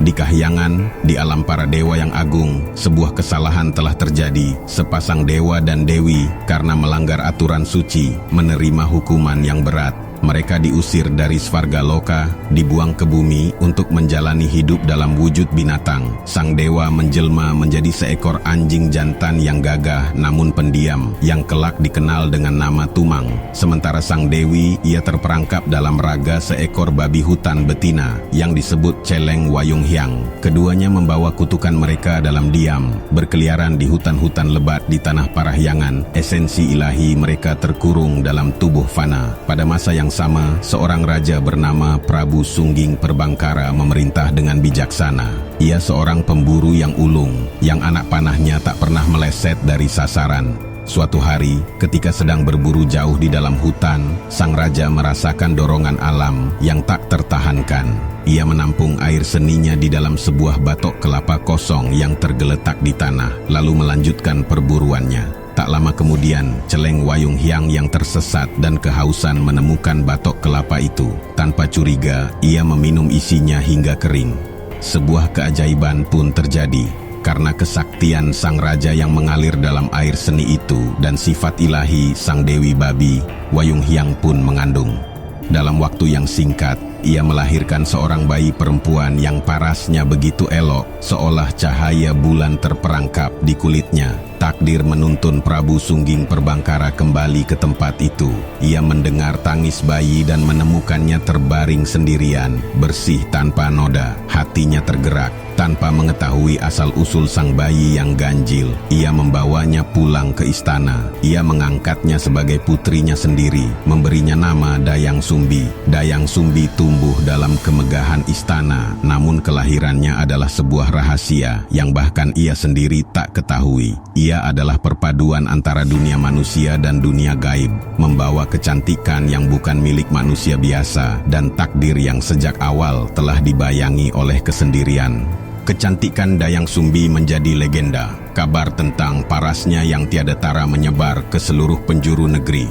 Di kahyangan, di alam para dewa yang agung, sebuah kesalahan telah terjadi. Sepasang dewa dan dewi, karena melanggar aturan suci, menerima hukuman yang berat. Mereka diusir dari Svargaloka, dibuang ke bumi untuk menjalani hidup dalam wujud binatang. Sang dewa menjelma menjadi seekor anjing jantan yang gagah namun pendiam, yang kelak dikenal dengan nama Tumang. Sementara sang dewi, ia terperangkap dalam raga seekor babi hutan betina yang disebut Celeng Wayung Hyang. Keduanya membawa kutukan mereka dalam diam, berkeliaran di hutan-hutan lebat di tanah Parahyangan. Esensi ilahi mereka terkurung dalam tubuh fana. Pada masa yang sama, seorang raja bernama Prabu Sungging Perbangkara memerintah dengan bijaksana. Ia seorang pemburu yang ulung, yang anak panahnya tak pernah meleset dari sasaran. Suatu hari, ketika sedang berburu jauh di dalam hutan, sang raja merasakan dorongan alam yang tak tertahankan. Ia menampung air seninya di dalam sebuah batok kelapa kosong yang tergeletak di tanah, lalu melanjutkan perburuannya. Tak lama kemudian, Celeng Wayung Hyang yang tersesat dan kehausan menemukan batok kelapa itu. Tanpa curiga, ia meminum isinya hingga kering. Sebuah keajaiban pun terjadi. Karena kesaktian sang raja yang mengalir dalam air seni itu dan sifat ilahi sang dewi babi, Wayung Hyang pun mengandung. Dalam waktu yang singkat, ia melahirkan seorang bayi perempuan yang parasnya begitu elok, seolah cahaya bulan terperangkap di kulitnya. Takdir menuntun Prabu Sungging Perbangkara kembali ke tempat itu. Ia mendengar tangis bayi dan menemukannya terbaring sendirian, bersih tanpa noda. Hatinya tergerak. Tanpa mengetahui asal-usul sang bayi yang ganjil, ia membawanya pulang ke istana. Ia mengangkatnya sebagai putrinya sendiri, memberinya nama Dayang Sumbi. Dayang Sumbi tumbuh dalam kemegahan istana, namun kelahirannya adalah sebuah rahasia yang bahkan ia sendiri tak ketahui. Ia adalah perpaduan antara dunia manusia dan dunia gaib, membawa kecantikan yang bukan milik manusia biasa dan takdir yang sejak awal telah dibayangi oleh kesendirian. Kecantikan Dayang Sumbi menjadi legenda. Kabar tentang parasnya yang tiada tara menyebar ke seluruh penjuru negeri.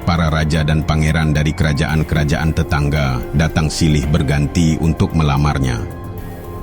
Para raja dan pangeran dari kerajaan-kerajaan tetangga datang silih berganti untuk melamarnya.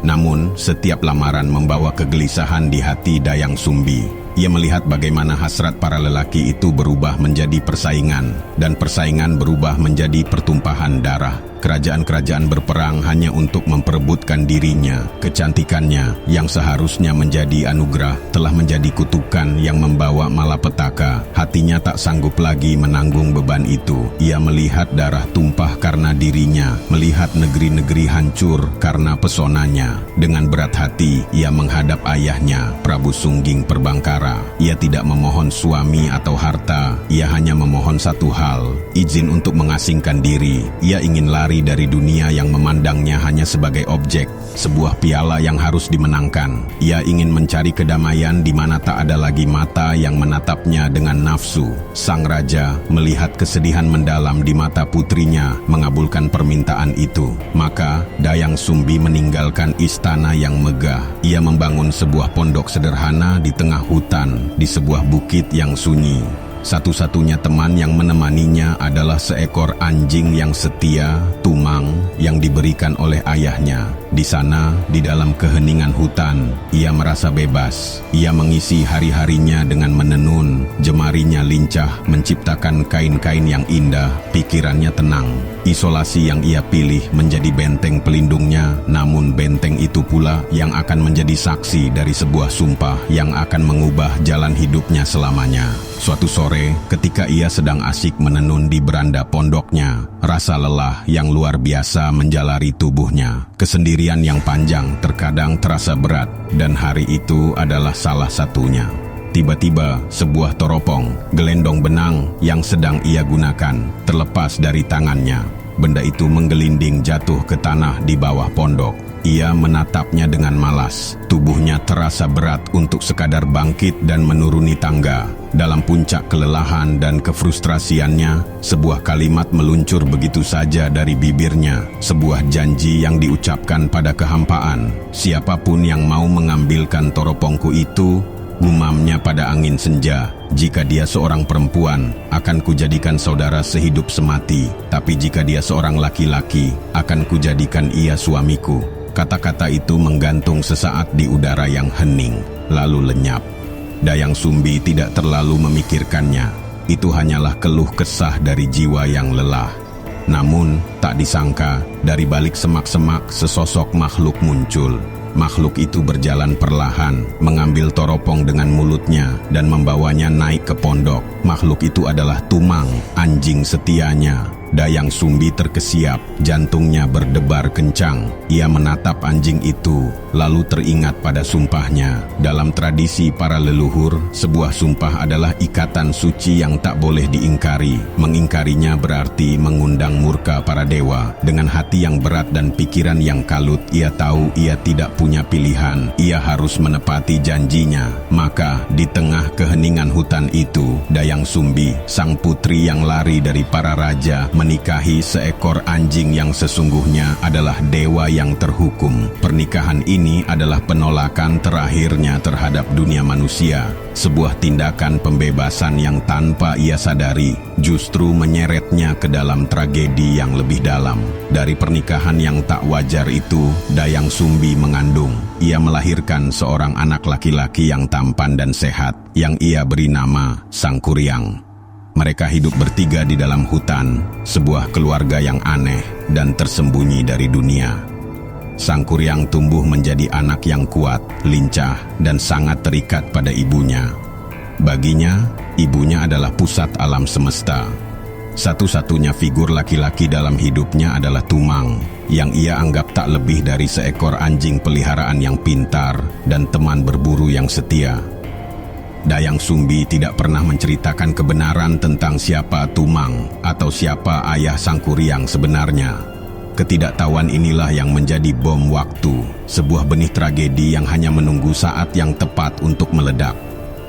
Namun, setiap lamaran membawa kegelisahan di hati Dayang Sumbi. Ia melihat bagaimana hasrat para lelaki itu berubah menjadi persaingan, dan persaingan berubah menjadi pertumpahan darah. Kerajaan-kerajaan berperang hanya untuk memperebutkan dirinya. Kecantikannya yang seharusnya menjadi anugerah telah menjadi kutukan yang membawa malapetaka. Hatinya tak sanggup lagi menanggung beban itu. Ia melihat darah tumpah karena dirinya, melihat negeri-negeri hancur karena pesonanya. Dengan berat hati, ia menghadap ayahnya, Prabu Sungging Perbangkara. Ia tidak memohon suami atau harta. Ia hanya memohon satu hal, izin untuk mengasingkan diri. Ia ingin lari dari dunia yang memandangnya hanya sebagai objek, sebuah piala yang harus dimenangkan. Ia ingin mencari kedamaian di mana tak ada lagi mata yang menatapnya dengan nafsu. Sang raja melihat kesedihan mendalam di mata putrinya, mengabulkan permintaan itu. Maka Dayang Sumbi meninggalkan istana yang megah. Ia membangun sebuah pondok sederhana di tengah hutan, di sebuah bukit yang sunyi. Satu-satunya teman yang menemaninya adalah seekor anjing yang setia, Tumang, yang diberikan oleh ayahnya. Di sana, di dalam keheningan hutan, ia merasa bebas. Ia mengisi hari-harinya dengan menenun, jemarinya lincah, menciptakan kain-kain yang indah, pikirannya tenang. Isolasi yang ia pilih menjadi benteng pelindungnya, namun benteng itu pula yang akan menjadi saksi dari sebuah sumpah yang akan mengubah jalan hidupnya selamanya. Suatu sore, ketika ia sedang asik menenun di beranda pondoknya, rasa lelah yang luar biasa menjalari tubuhnya. Kesendirian yang panjang terkadang terasa berat, dan hari itu adalah salah satunya. Tiba-tiba, sebuah toropong, gelendong benang yang sedang ia gunakan, terlepas dari tangannya. Benda itu menggelinding jatuh ke tanah di bawah pondok. Ia menatapnya dengan malas. Tubuhnya terasa berat untuk sekadar bangkit dan menuruni tangga. Dalam puncak kelelahan dan kefrustrasiannya, sebuah kalimat meluncur begitu saja dari bibirnya. Sebuah janji yang diucapkan pada kehampaan. Siapapun yang mau mengambilkan toropongku itu, gumamnya pada angin senja, jika dia seorang perempuan, akan kujadikan saudara sehidup semati. Tapi jika dia seorang laki-laki, akan kujadikan ia suamiku. Kata-kata itu menggantung sesaat di udara yang hening, lalu lenyap. Dayang Sumbi tidak terlalu memikirkannya. Itu hanyalah keluh kesah dari jiwa yang lelah. Namun, tak disangka, dari balik semak-semak sesosok makhluk muncul. Makhluk itu berjalan perlahan, mengambil toropong dengan mulutnya dan membawanya naik ke pondok. Makhluk itu adalah Tumang, anjing setianya. Dayang Sumbi terkesiap, jantungnya berdebar kencang. Ia menatap anjing itu, lalu teringat pada sumpahnya. Dalam tradisi para leluhur, sebuah sumpah adalah ikatan suci yang tak boleh diingkari. Mengingkarinya berarti mengundang murka para dewa. Dengan hati yang berat dan pikiran yang kalut, ia tahu ia tidak punya pilihan. Ia harus menepati janjinya. Maka, di tengah keheningan hutan itu, Dayang Sumbi, sang putri yang lari dari para raja, menikahi seekor anjing yang sesungguhnya adalah dewa yang terhukum. Pernikahan ini adalah penolakan terakhirnya terhadap dunia manusia. Sebuah tindakan pembebasan yang tanpa ia sadari justru menyeretnya ke dalam tragedi yang lebih dalam. Dari pernikahan yang tak wajar itu, Dayang Sumbi mengandung. Ia melahirkan seorang anak laki-laki yang tampan dan sehat, yang ia beri nama Sangkuriang. Mereka hidup bertiga di dalam hutan, sebuah keluarga yang aneh dan tersembunyi dari dunia. Sangkuriang tumbuh menjadi anak yang kuat, lincah, dan sangat terikat pada ibunya. Baginya, ibunya adalah pusat alam semesta. Satu-satunya figur laki-laki dalam hidupnya adalah Tumang, yang ia anggap tak lebih dari seekor anjing peliharaan yang pintar dan teman berburu yang setia. Dayang Sumbi tidak pernah menceritakan kebenaran tentang siapa Tumang atau siapa ayah Sangkuriang sebenarnya. Ketidaktahuan inilah yang menjadi bom waktu, sebuah benih tragedi yang hanya menunggu saat yang tepat untuk meledak.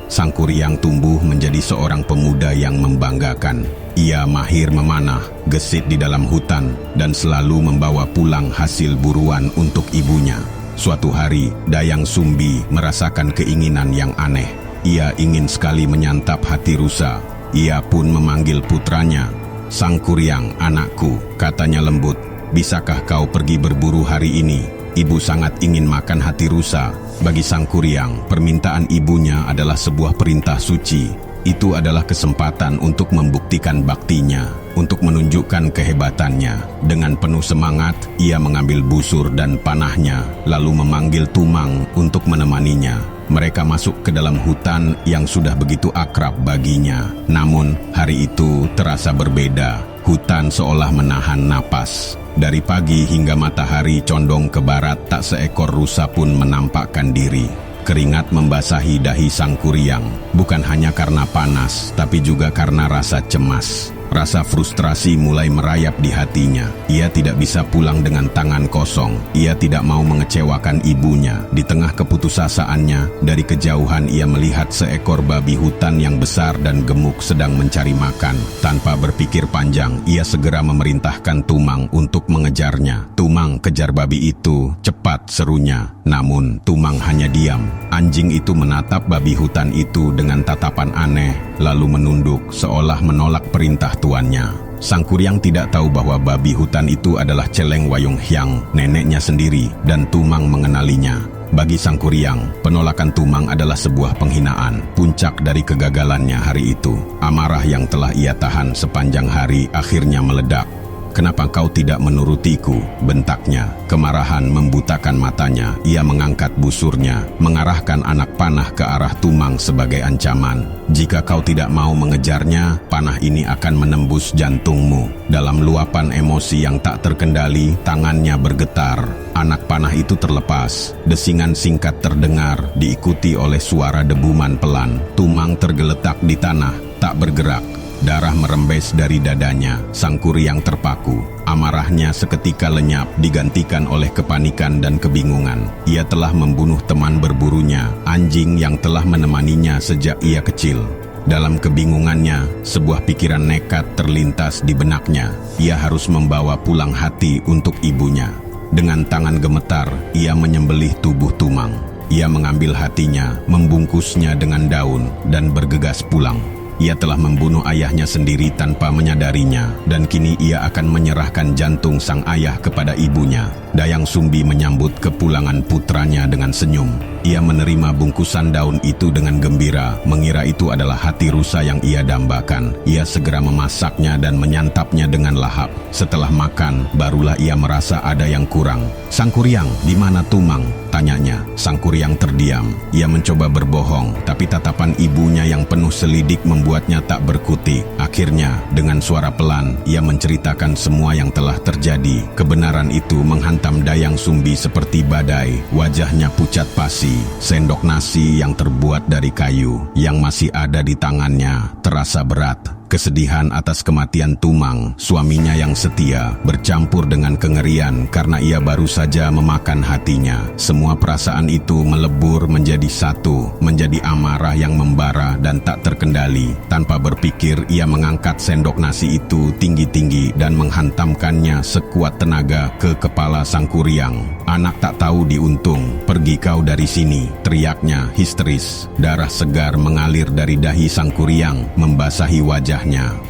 Sangkuriang tumbuh menjadi seorang pemuda yang membanggakan. Ia mahir memanah, gesit di dalam hutan, dan selalu membawa pulang hasil buruan untuk ibunya. Suatu hari, Dayang Sumbi merasakan keinginan yang aneh. Ia ingin sekali menyantap hati rusa. Ia pun memanggil putranya. "Sangkuriang, anakku," katanya lembut, "bisakah kau pergi berburu hari ini? Ibu sangat ingin makan hati rusa." Bagi Sangkuriang, permintaan ibunya adalah sebuah perintah suci. Itu adalah kesempatan untuk membuktikan baktinya, untuk menunjukkan kehebatannya. Dengan penuh semangat, ia mengambil busur dan panahnya, lalu memanggil Tumang untuk menemaninya. Mereka masuk ke dalam hutan yang sudah begitu akrab baginya. Namun, hari itu terasa berbeda. Hutan seolah menahan napas. Dari pagi hingga matahari condong ke barat, tak seekor rusa pun menampakkan diri. Keringat membasahi dahi Sangkuriang, bukan hanya karena panas, tapi juga karena rasa cemas. Rasa frustrasi mulai merayap di hatinya. Ia tidak bisa pulang dengan tangan kosong. Ia tidak mau mengecewakan ibunya. Di tengah keputusasaannya, dari kejauhan ia melihat seekor babi hutan yang besar dan gemuk sedang mencari makan. Tanpa berpikir panjang, ia segera memerintahkan Tumang untuk mengejarnya. "Tumang, kejar babi itu, cepat," serunya. Namun, Tumang hanya diam. Anjing itu menatap babi hutan itu dengan tatapan aneh, lalu menunduk seolah menolak perintah tuannya. Sangkuriang tidak tahu bahwa babi hutan itu adalah Celeng Wayung Hyang, neneknya sendiri, dan Tumang mengenalinya. Bagi Sangkuriang, penolakan Tumang adalah sebuah penghinaan, puncak dari kegagalannya hari itu. Amarah yang telah ia tahan sepanjang hari akhirnya meledak. "Kenapa kau tidak menurutiku?" bentaknya. Kemarahan membutakan matanya. Ia mengangkat busurnya, mengarahkan anak panah ke arah Tumang sebagai ancaman. "Jika kau tidak mau mengejarnya, panah ini akan menembus jantungmu." Dalam luapan emosi yang tak terkendali, tangannya bergetar. Anak panah itu terlepas. Desingan singkat terdengar, diikuti oleh suara debuman pelan. Tumang tergeletak di tanah, tak bergerak. Darah merembes dari dadanya. Sangkuriang terpaku. Amarahnya seketika lenyap, digantikan oleh kepanikan dan kebingungan. Ia telah membunuh teman berburunya, anjing yang telah menemaninya sejak ia kecil. Dalam kebingungannya, sebuah pikiran nekat terlintas di benaknya. Ia harus membawa pulang hati untuk ibunya. Dengan tangan gemetar, ia menyembelih tubuh Tumang. Ia mengambil hatinya, membungkusnya dengan daun, dan bergegas pulang. Ia telah membunuh ayahnya sendiri tanpa menyadarinya, dan kini ia akan menyerahkan jantung sang ayah kepada ibunya. Dayang Sumbi menyambut kepulangan putranya dengan senyum. Ia menerima bungkusan daun itu dengan gembira, mengira itu adalah hati rusa yang ia dambakan. Ia segera memasaknya dan menyantapnya dengan lahap. Setelah makan, barulah ia merasa ada yang kurang. "Sang Kuryang, di mana Tumang?" tanyanya. Sang Kuryang terdiam. Ia mencoba berbohong, tapi tatapan ibunya yang penuh selidik membuatnya tak berkutik. Akhirnya, dengan suara pelan, ia menceritakan semua yang telah terjadi. Kebenaran itu menghantam Dayang Sumbi seperti badai. Wajahnya pucat pasi. Sendok nasi yang terbuat dari kayu yang masih ada di tangannya terasa berat. Kesedihan atas kematian Tumang, suaminya yang setia, bercampur dengan kengerian karena ia baru saja memakan hatinya. Semua perasaan itu melebur menjadi satu, menjadi amarah yang membara dan tak terkendali. Tanpa berpikir, ia mengangkat sendok nasi itu tinggi-tinggi dan menghantamkannya sekuat tenaga ke kepala Sang Kuryang. "Anak tak tahu diuntung, pergi kau dari sini," teriaknya histeris. Darah segar mengalir dari dahi Sang Kuryang, membasahi wajah.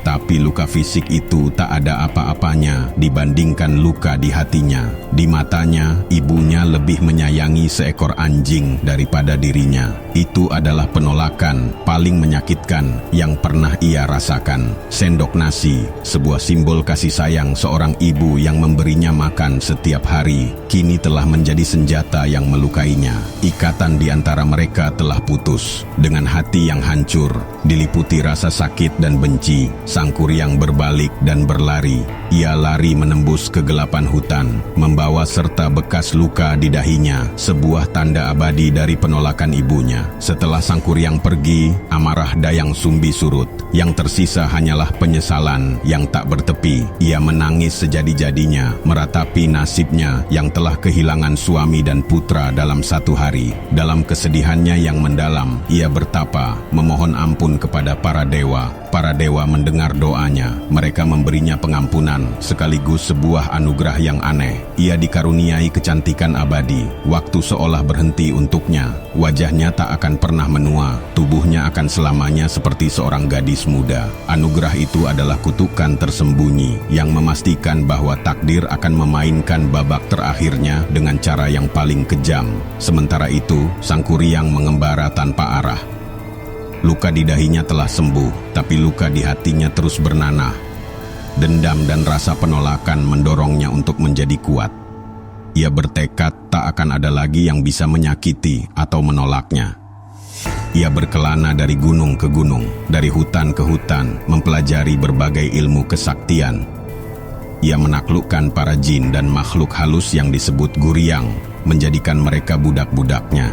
Tapi luka fisik itu tak ada apa-apanya dibandingkan luka di hatinya. Di matanya, ibunya lebih menyayangi seekor anjing daripada dirinya. Itu adalah penolakan paling menyakitkan yang pernah ia rasakan. Sendok nasi, sebuah simbol kasih sayang seorang ibu yang memberinya makan setiap hari, kini telah menjadi senjata yang melukainya. Ikatan di antara mereka telah putus. Dengan hati yang hancur, diliputi rasa sakit dan benci, Sang Kuryang berbalik dan berlari. Ia lari menembus kegelapan hutan, membawa serta bekas luka di dahinya, sebuah tanda abadi dari penolakan ibunya. Setelah Sang Kuryang pergi, amarah Dayang Sumbi surut. Yang tersisa hanyalah penyesalan yang tak bertepi. Ia menangis sejadi-jadinya, meratapi nasibnya yang telah kehilangan suami dan putra dalam satu hari. Dalam kesedihannya yang mendalam, ia bertapa, memohon ampun kepada para dewa. Para dewa mendengar doanya. Mereka memberinya pengampunan sekaligus sebuah anugerah yang aneh. Ia dikaruniai kecantikan abadi. Waktu seolah berhenti untuknya. Wajahnya tak akan pernah menua. Tubuhnya akan selamanya seperti seorang gadis muda. Anugerah itu adalah kutukan tersembunyi yang memastikan bahwa takdir akan memainkan babak terakhirnya dengan cara yang paling kejam. Sementara itu, Sang Kuryang mengembara tanpa arah. Luka di dahinya telah sembuh, tapi luka di hatinya terus bernanah. Dendam dan rasa penolakan mendorongnya untuk menjadi kuat. Ia bertekad tak akan ada lagi yang bisa menyakiti atau menolaknya. Ia berkelana dari gunung ke gunung, dari hutan ke hutan, mempelajari berbagai ilmu kesaktian. Ia menaklukkan para jin dan makhluk halus yang disebut Guryang, menjadikan mereka budak-budaknya.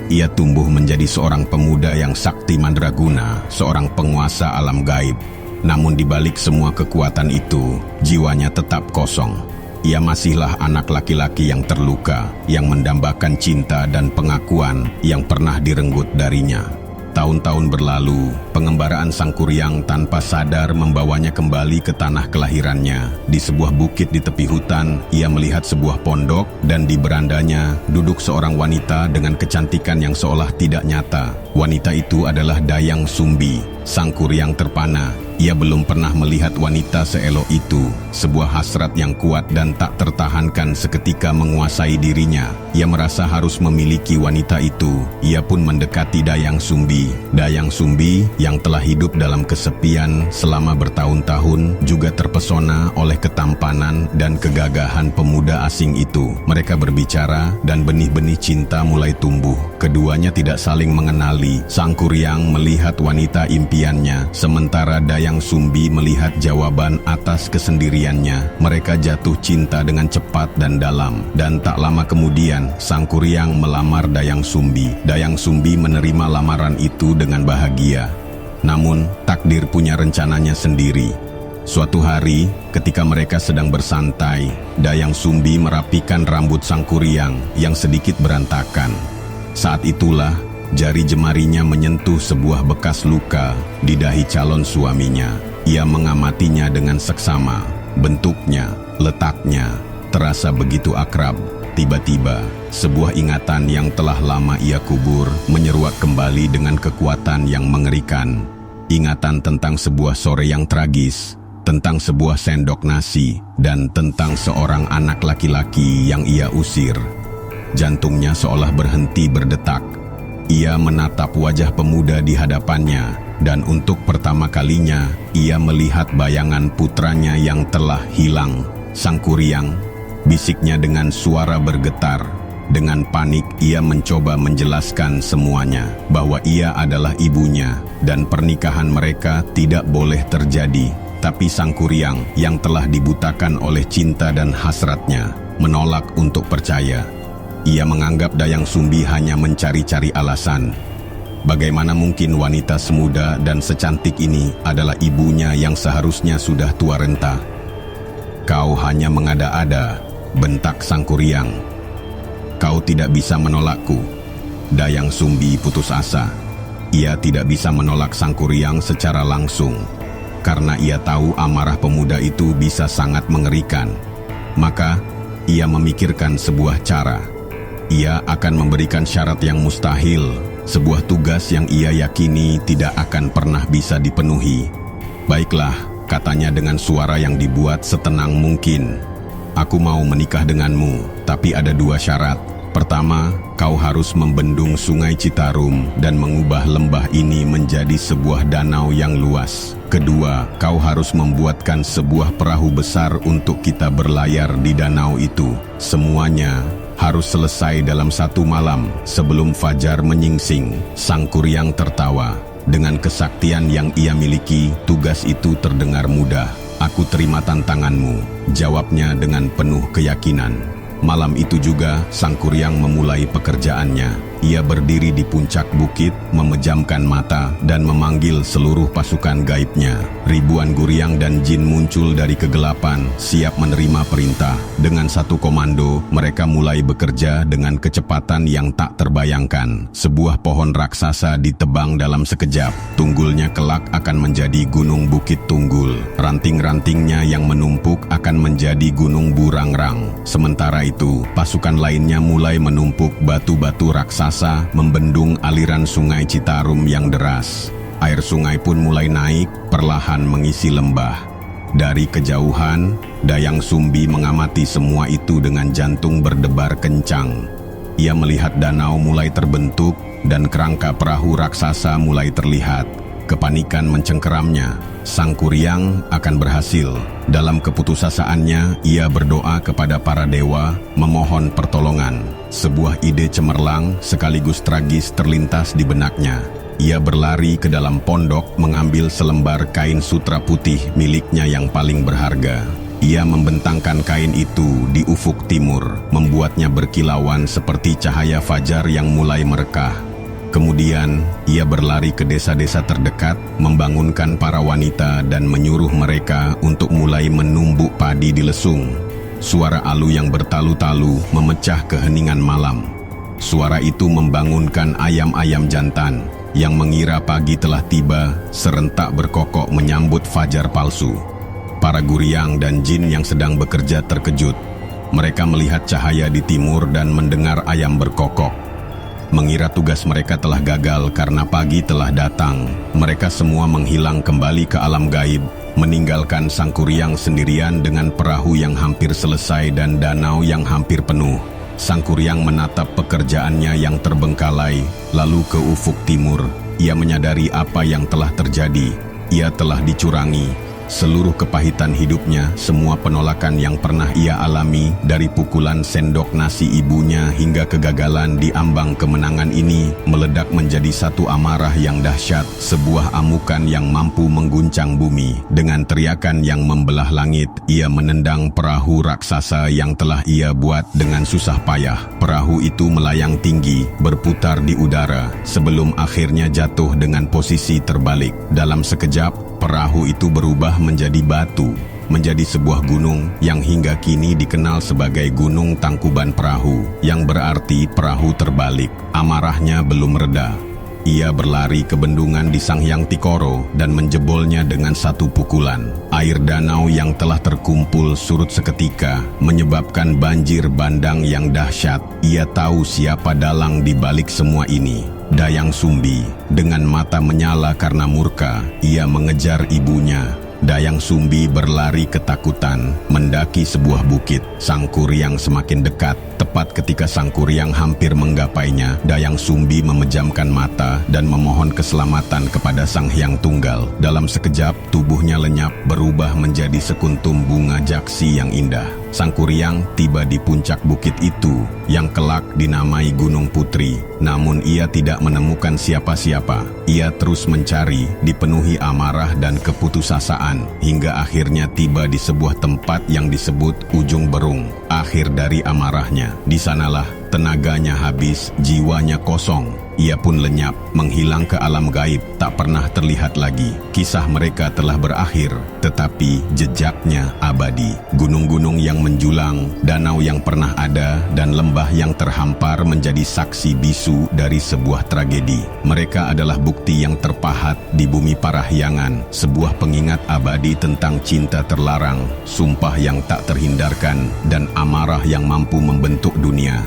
Ia tumbuh menjadi seorang pemuda yang sakti mandraguna, seorang penguasa alam gaib. Namun di balik semua kekuatan itu, jiwanya tetap kosong. Ia masihlah anak laki-laki yang terluka, yang mendambakan cinta dan pengakuan yang pernah direnggut darinya. Tahun-tahun berlalu, pengembaraan Sang Kuryang tanpa sadar membawanya kembali ke tanah kelahirannya. Di sebuah bukit di tepi hutan, ia melihat sebuah pondok dan di berandanya duduk seorang wanita dengan kecantikan yang seolah tidak nyata. Wanita itu adalah Dayang Sumbi. Sang Kuryang terpana. Ia belum pernah melihat wanita seelok itu. Sebuah hasrat yang kuat dan tak tertahankan seketika menguasai dirinya. Ia merasa harus memiliki wanita itu. Ia pun mendekati Dayang Sumbi. Dayang Sumbi yang telah hidup dalam kesepian selama bertahun-tahun juga terpesona oleh ketampanan dan kegagahan pemuda asing itu. Mereka berbicara dan benih-benih cinta mulai tumbuh. Keduanya tidak saling mengenali. Sang Kuryang melihat wanita impiannya, sementara Dayang Sumbi melihat jawaban atas kesendiriannya. Mereka jatuh cinta dengan cepat dan dalam. Dan tak lama kemudian, Sang Kuryang melamar Dayang Sumbi. Dayang Sumbi menerima lamaran itu dengan bahagia. Namun, takdir punya rencananya sendiri. Suatu hari, ketika mereka sedang bersantai, Dayang Sumbi merapikan rambut Sang Kuryang yang sedikit berantakan. Saat itulah, jari jemarinya menyentuh sebuah bekas luka di dahi calon suaminya. Ia mengamatinya dengan seksama. Bentuknya, letaknya, terasa begitu akrab. Tiba-tiba, sebuah ingatan yang telah lama ia kubur menyeruak kembali dengan kekuatan yang mengerikan. Ingatan tentang sebuah sore yang tragis, tentang sebuah sendok nasi, dan tentang seorang anak laki-laki yang ia usir. Jantungnya seolah berhenti berdetak. Ia menatap wajah pemuda di hadapannya, dan untuk pertama kalinya ia melihat bayangan putranya yang telah hilang. "Sangkuriang," bisiknya dengan suara bergetar. Dengan panik ia mencoba menjelaskan semuanya, bahwa ia adalah ibunya dan pernikahan mereka tidak boleh terjadi. Tapi Sangkuriang yang telah dibutakan oleh cinta dan hasratnya menolak untuk percaya. Ia menganggap Dayang Sumbi hanya mencari-cari alasan. Bagaimana mungkin wanita semuda dan secantik ini adalah ibunya yang seharusnya sudah tua renta? "Kau hanya mengada-ada," bentak Sangkuriang. "Kau tidak bisa menolakku." Dayang Sumbi putus asa. Ia tidak bisa menolak Sangkuriang secara langsung, karena ia tahu amarah pemuda itu bisa sangat mengerikan. Maka ia memikirkan sebuah cara. Ia akan memberikan syarat yang mustahil, sebuah tugas yang ia yakini tidak akan pernah bisa dipenuhi. "Baiklah," katanya dengan suara yang dibuat setenang mungkin. "Aku mau menikah denganmu, tapi ada 2 syarat. Pertama, kau harus membendung Sungai Citarum dan mengubah lembah ini menjadi sebuah danau yang luas. Kedua, kau harus membuatkan sebuah perahu besar untuk kita berlayar di danau itu. Semuanya harus selesai dalam 1 malam sebelum fajar menyingsing." Sangkuriang tertawa. Dengan kesaktian yang ia miliki, tugas itu terdengar mudah. "Aku terima tantanganmu," jawabnya dengan penuh keyakinan. Malam itu juga Sangkuriang memulai pekerjaannya. Ia berdiri di puncak bukit, memejamkan mata, dan memanggil seluruh pasukan gaibnya. Ribuan guriang dan jin muncul dari kegelapan, siap menerima perintah. Dengan satu komando, mereka mulai bekerja dengan kecepatan yang tak terbayangkan. Sebuah pohon raksasa ditebang dalam sekejap. Tunggulnya kelak akan menjadi gunung Bukit Tunggul. Ranting-rantingnya yang menumpuk akan menjadi gunung Burangrang. Sementara itu, pasukan lainnya mulai menumpuk batu-batu raksasa membendung aliran Sungai Citarum yang deras. Air sungai pun mulai naik, perlahan mengisi lembah. Dari kejauhan, Dayang Sumbi mengamati semua itu dengan jantung berdebar kencang. Ia melihat danau mulai terbentuk dan kerangka perahu raksasa mulai terlihat. Kepanikan mencengkeramnya. Sangkuriang akan berhasil. Dalam keputusasaannya, ia berdoa kepada para dewa, memohon pertolongan. Sebuah ide cemerlang sekaligus tragis terlintas di benaknya. Ia berlari ke dalam pondok, mengambil selembar kain sutra putih miliknya yang paling berharga. Ia membentangkan kain itu di ufuk timur, membuatnya berkilauan seperti cahaya fajar yang mulai merekah. Kemudian, ia berlari ke desa-desa terdekat, membangunkan para wanita dan menyuruh mereka untuk mulai menumbuk padi di lesung. Suara alu yang bertalu-talu memecah keheningan malam. Suara itu membangunkan ayam-ayam jantan yang mengira pagi telah tiba, serentak berkokok menyambut fajar palsu. Para guriang dan jin yang sedang bekerja terkejut. Mereka melihat cahaya di timur dan mendengar ayam berkokok. Mengira tugas mereka telah gagal karena pagi telah datang. Mereka semua menghilang kembali ke alam gaib, meninggalkan Sangkuriang sendirian dengan perahu yang hampir selesai dan danau yang hampir penuh. Sangkuriang menatap pekerjaannya yang terbengkalai, lalu ke ufuk timur. Ia menyadari apa yang telah terjadi. Ia telah dicurangi. Seluruh kepahitan hidupnya, semua penolakan yang pernah ia alami, dari pukulan sendok nasi ibunya hingga kegagalan di ambang kemenangan ini, meledak menjadi satu amarah yang dahsyat, sebuah amukan yang mampu mengguncang bumi. Dengan teriakan yang membelah langit, ia menendang perahu raksasa yang telah ia buat dengan susah payah. Perahu itu melayang tinggi, berputar di udara, sebelum akhirnya jatuh dengan posisi terbalik. Dalam sekejap, perahu itu berubah menjadi batu, menjadi sebuah gunung yang hingga kini dikenal sebagai Gunung Tangkuban Perahu, yang berarti perahu terbalik. Amarahnya belum reda. Ia berlari ke bendungan di Sanghyang Tikoro dan menjebolnya dengan satu pukulan. Air danau yang telah terkumpul surut seketika, menyebabkan banjir bandang yang dahsyat. Ia tahu siapa dalang di balik semua ini. Dayang Sumbi. Dengan mata menyala karena murka, ia mengejar ibunya. Dayang Sumbi berlari ketakutan mendaki sebuah bukit. Sang Kuryang semakin dekat. Tepat ketika Sang Kuryang hampir menggapainya, Dayang Sumbi memejamkan mata dan memohon keselamatan kepada Sang Hyang Tunggal. Dalam sekejap, tubuhnya lenyap berubah menjadi sekuntum bunga jaksi yang indah. Sang Kuryang tiba di puncak bukit itu yang kelak dinamai Gunung Putri. Namun ia tidak menemukan siapa-siapa. Ia terus mencari, dipenuhi amarah dan keputusasaan, hingga akhirnya tiba di sebuah tempat yang disebut Ujung Berung. Akhir dari amarahnya, di sanalah tenaganya habis, jiwanya kosong. Ia pun lenyap, menghilang ke alam gaib, tak pernah terlihat lagi. Kisah mereka telah berakhir, tetapi jejaknya abadi. Gunung-gunung yang menjulang, danau yang pernah ada, dan lembah yang terhampar menjadi saksi bisu dari sebuah tragedi. Mereka adalah bukti yang terpahat di bumi Parahyangan, sebuah pengingat abadi tentang cinta terlarang, sumpah yang tak terhindarkan, dan amarah yang mampu membentuk dunia.